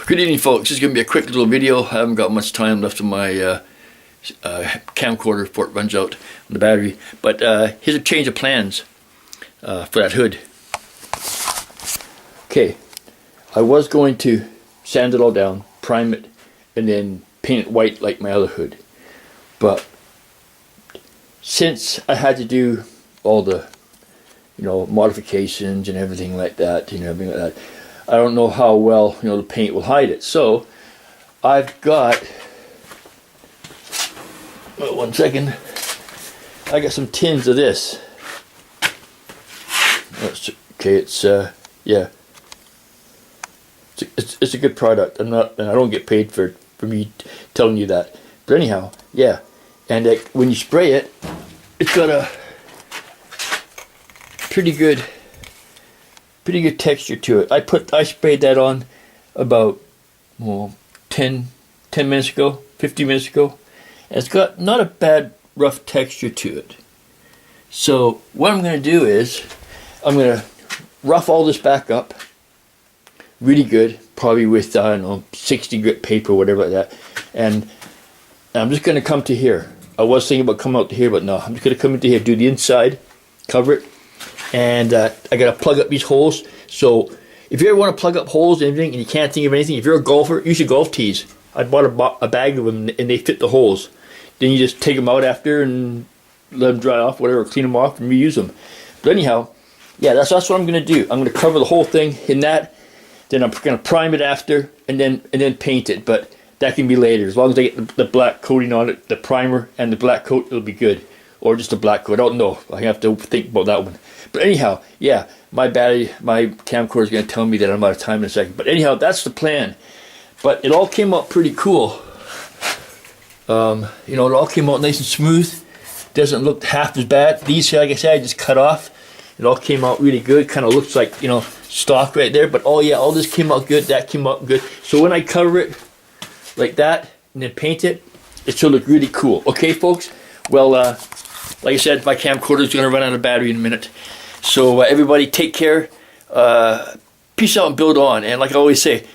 Good evening, folks. This is going to be a quick little video. I haven't got much time left on my camcorder before it runs out on the battery. But here's a change of plans for that hood. Okay, I was going to sand it all down, prime it, and then paint it white like my other hood. But since I had to do all the, modifications and everything like that, I don't know how well, the paint will hide it. So I've got, one second, I got some tins of this. Okay, it's yeah, it's a good product. I don't get paid for me telling you that. But anyhow, yeah, and when you spray it, it's got a pretty good texture to it. I sprayed that on about 10 minutes ago, 15 minutes ago, and it's got not a bad rough texture to it. So what I'm going to do is I'm going to rough all this back up really good, probably with 60 grit paper or whatever like that, and I'm just going to come to here. I was thinking about coming out to here, but no, I'm just going to come into here, do the inside, cover it. And I got to plug up these holes. So if you ever want to plug up holes and everything and you can't think of anything, if you're a golfer, use your golf tees. I bought a bag of them and they fit the holes. Then you just take them out after and let them dry off, whatever, clean them off and reuse them. But anyhow, yeah, that's what I'm going to do. I'm going to cover the whole thing in that. Then I'm going to prime it after and then paint it. But that can be later. As long as I get the black coating on it, the primer and the black coat, it'll be good. Or just a black coat. I don't know. I have to think about that one. But anyhow, yeah, my camcorder is going to tell me that I'm out of time in a second. But anyhow, that's the plan. But it all came out pretty cool. It all came out nice and smooth. Doesn't look half as bad. These, like I said, I just cut off. It all came out really good. Kind of looks like, stock right there. But oh yeah, all this came out good. That came out good. So when I cover it like that and then paint it, it should look really cool. Okay, folks? Well, like I said, my camcorder is going to run out of battery in a minute. So everybody take care. Peace out and build on. And like I always say,